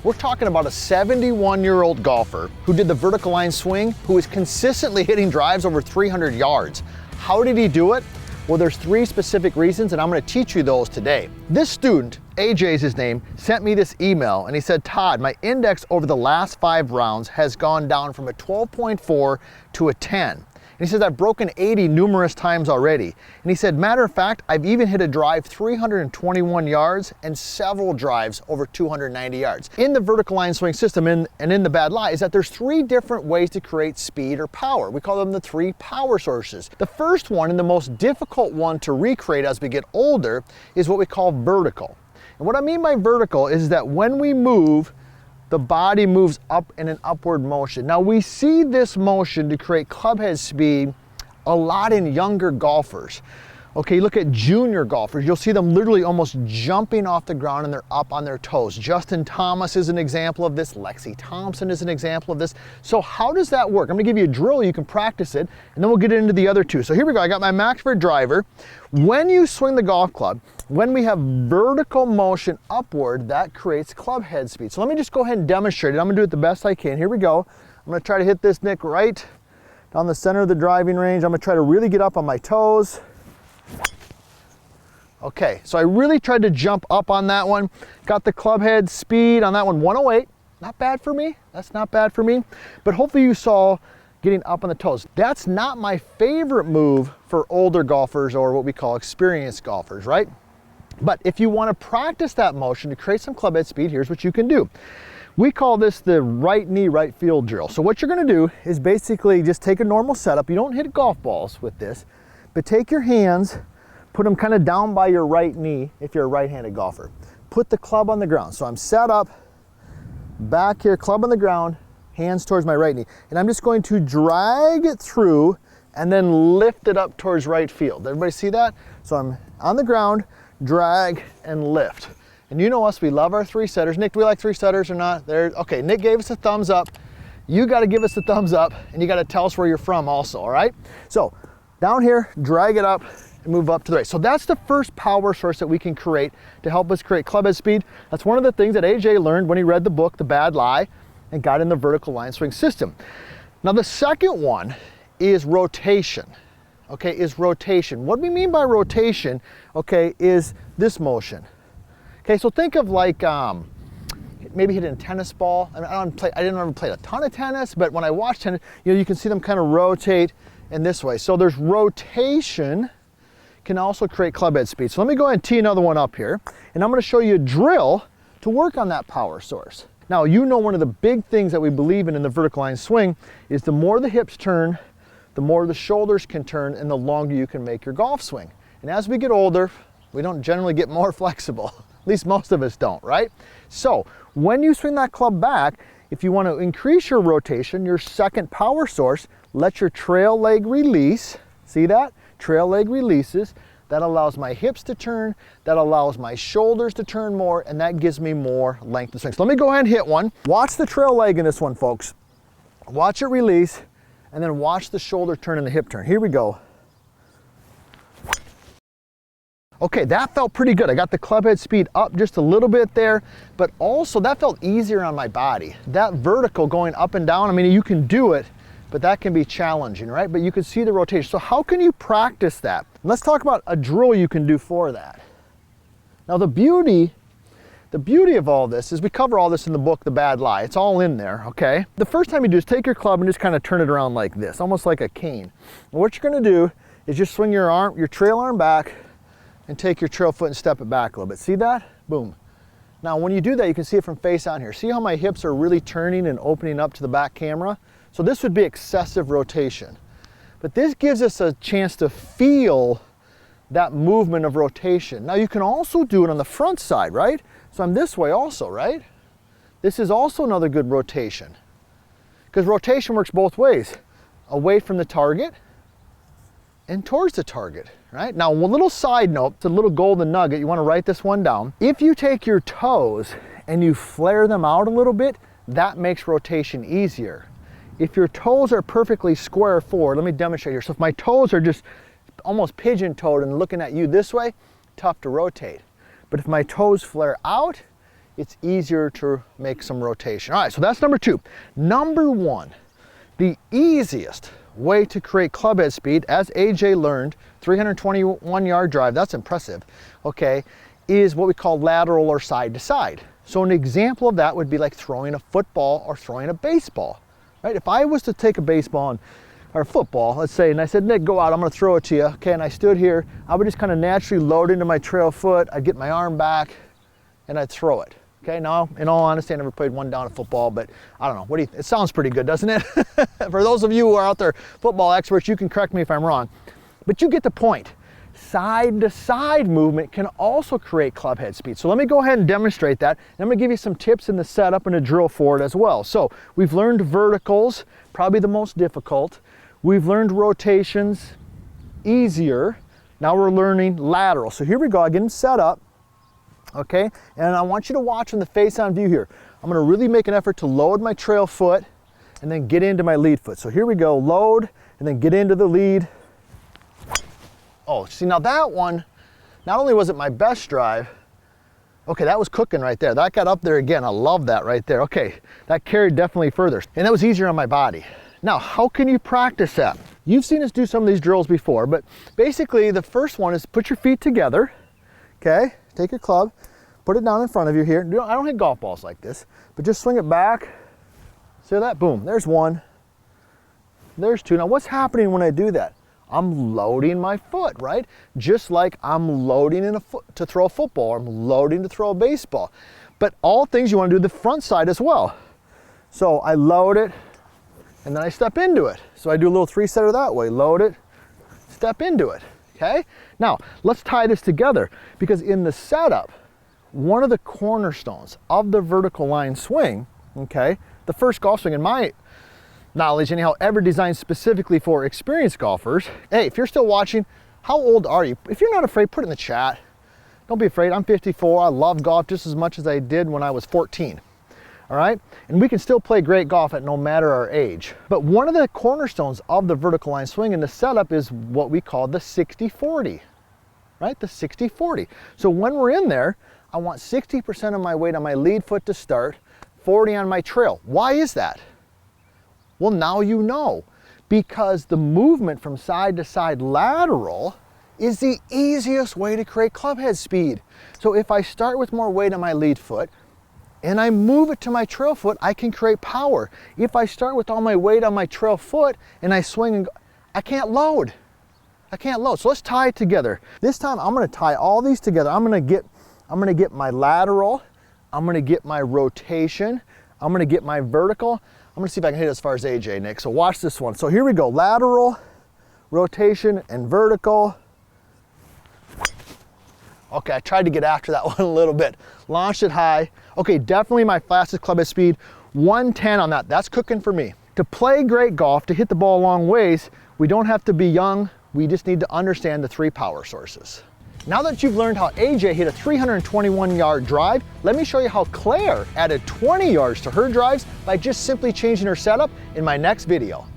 We're talking about a 71-year-old golfer who did the vertical line swing, who is consistently hitting drives over 300 yards. How did he do it? Well, there's 3 specific reasons, and I'm going to teach you those today. This student, AJ is his name, sent me this email, and he said, Todd, my index over the last 5 rounds has gone down from a 12.4 to a 10. And he says, I've broken 80 numerous times already. And he said, matter of fact, I've even hit a drive 321 yards and several drives over 290 yards. In the vertical line swing system and in the bad lie is that there's 3 different ways to create speed or power. We call them the 3 power sources. The first one and the most difficult one to recreate as we get older is what we call vertical. And what I mean by vertical is that when we move, the body moves up in an upward motion. Now we see this motion to create clubhead speed a lot in younger golfers. Okay, look at junior golfers. You'll see them literally almost jumping off the ground and they're up on their toes. Justin Thomas is an example of this. Lexi Thompson is an example of this. So how does that work? I'm gonna give you a drill, you can practice it, and then we'll get into the other 2. So here we go, I got my Maxford driver. When you swing the golf club, when we have vertical motion upward, that creates club head speed. So let me just go ahead and demonstrate it. I'm gonna do it the best I can. Here we go. I'm gonna try to hit this, Nick, right down the center of the driving range. I'm gonna try to really get up on my toes. Okay, so I really tried to jump up on that one. Got the club head speed on that one, 108. Not bad for me, that's not bad for me. But hopefully you saw getting up on the toes. That's not my favorite move for older golfers or what we call experienced golfers, right? But if you want to practice that motion to create some club head speed, here's what you can do. We call this the right knee, right field drill. So what you're going to do is basically just take a normal setup. You don't hit golf balls with this, but take your hands, put them kind of down by your right knee if you're a right-handed golfer. Put the club on the ground. So I'm set up, back here, club on the ground, hands towards my right knee. And I'm just going to drag it through and then lift it up towards right field. Everybody see that? So I'm on the ground, drag, and lift. And you know us, we love our 3-setters. Nick, do we like 3-setters or not? There. Okay, Nick gave us a thumbs up. You got to give us a thumbs up, and you got to tell us where you're from also, all right? So down here, drag it up, and move up to the right. So that's the first power source that we can create to help us create club head speed. That's one of the things that AJ learned when he read the book, The Bad Lie, and got in the vertical line swing system. Now the second one is rotation. Okay, is rotation. What we mean by rotation, okay, is this motion. Okay, so think of like maybe hitting a tennis ball. I didn't ever play a ton of tennis, but when I watch tennis, you know, you can see them kind of rotate in this way. So there's rotation can also create club head speed. So let me go ahead and tee another one up here, and I'm going to show you a drill to work on that power source. Now, you know, one of the big things that we believe in the vertical line swing is the more the hips turn, the more the shoulders can turn, and the longer you can make your golf swing. And as we get older, we don't generally get more flexible. At least most of us don't, right? So when you swing that club back, if you want to increase your rotation, your second power source, let your trail leg release. See that? Trail leg releases. That allows my hips to turn, that allows my shoulders to turn more, and that gives me more length of swing. So let me go ahead and hit one. Watch the trail leg in this one, folks. Watch it release, and then watch the shoulder turn and the hip turn. Here we go. Okay, that felt pretty good. I got the club head speed up just a little bit there, but also that felt easier on my body. That vertical going up and down, I mean, you can do it, but that can be challenging, right? But you can see the rotation. So how can you practice that? Let's talk about a drill you can do for that. Now the beauty of all this is we cover all this in the book, The Bad Lie. It's all in there, okay? The first time you do is take your club and just kind of turn it around like this, almost like a cane. And what you're gonna do is just swing your arm, your trail arm back, and take your trail foot and step it back a little bit. See that? Boom. Now when you do that, you can see it from face on here. See how my hips are really turning and opening up to the back camera? So this would be excessive rotation. But this gives us a chance to feel that movement of rotation. Now you can also do it on the front side, right? So I'm this way also, right? This is also another good rotation. Because rotation works both ways. Away from the target and towards the target, right? Now, one little side note, it's a little golden nugget, you wanna write this one down. If you take your toes and you flare them out a little bit, that makes rotation easier. If your toes are perfectly square forward, let me demonstrate here. So if my toes are just almost pigeon-toed and looking at you this way, tough to rotate. But if my toes flare out, it's easier to make some rotation. All right, so that's number 2. Number 1, the easiest way to create club head speed, as AJ learned, 321-yard drive, that's impressive, okay, is what we call lateral or side to side. So an example of that would be like throwing a football or throwing a baseball, right? If I was to take a baseball or a football, let's say, and I said, Nick, go out, I'm gonna throw it to you, okay, and I stood here, I would just kind of naturally load into my trail foot, I'd get my arm back, and I'd throw it. Okay, now, in all honesty, I never played one down at football, but I don't know, it sounds pretty good, doesn't it? For those of you who are out there, football experts, you can correct me if I'm wrong, but you get the point. Side to side movement can also create club head speed. So let me go ahead and demonstrate that. And I'm gonna give you some tips in the setup and a drill for it as well. So we've learned verticals, probably the most difficult. We've learned rotations, easier. Now we're learning lateral. So here we go, I get them set up. Okay, and I want you to watch in the face-on view here. I'm gonna really make an effort to load my trail foot and then get into my lead foot. So here we go, load, and then get into the lead. Oh, see, now that one, not only was it my best drive, okay, that was cooking right there. That got up there again, I love that right there. Okay, that carried definitely further, and that was easier on my body. Now, how can you practice that? You've seen us do some of these drills before, but basically the first one is put your feet together, okay? Take your club, put it down in front of you here. I don't hit golf balls like this, but just swing it back. See that? Boom, there's 1, there's 2. Now what's happening when I do that? I'm loading my foot, right? Just like I'm loading to throw a football, or I'm loading to throw a baseball. But all things you want to do the front side as well. So I load it, and then I step into it. So I do a little 3-setter that way, load it, step into it. Okay? Now, let's tie this together, because in the setup, one of the cornerstones of the vertical line swing, okay, the first golf swing in my knowledge anyhow ever designed specifically for experienced golfers. Hey, if you're still watching, how old are you? If you're not afraid, put it in the chat. Don't be afraid. I'm 54. I love golf just as much as I did when I was 14. All right, and we can still play great golf at no matter our age. But one of the cornerstones of the vertical line swing in the setup is what we call the 60-40, right? The 60-40. So when we're in there, I want 60% of my weight on my lead foot to start, 40 on my trail. Why is that? Well, now you know, because the movement from side to side lateral is the easiest way to create club head speed. So if I start with more weight on my lead foot, and I move it to my trail foot, I can create power. If I start with all my weight on my trail foot and I swing and go, I can't load. I can't load. So let's tie it together. This time I'm gonna tie all these together. I'm gonna get my lateral, I'm gonna get my rotation, I'm gonna get my vertical. I'm gonna see if I can hit it as far as AJ, Nick. So watch this one. So here we go, lateral, rotation, and vertical. Okay, I tried to get after that one a little bit. Launched it high. Okay, definitely my fastest club head speed, 110 on that. That's cooking for me. To play great golf, to hit the ball a long ways, we don't have to be young. We just need to understand the 3 power sources. Now that you've learned how AJ hit a 321-yard drive, let me show you how Claire added 20 yards to her drives by just simply changing her setup in my next video.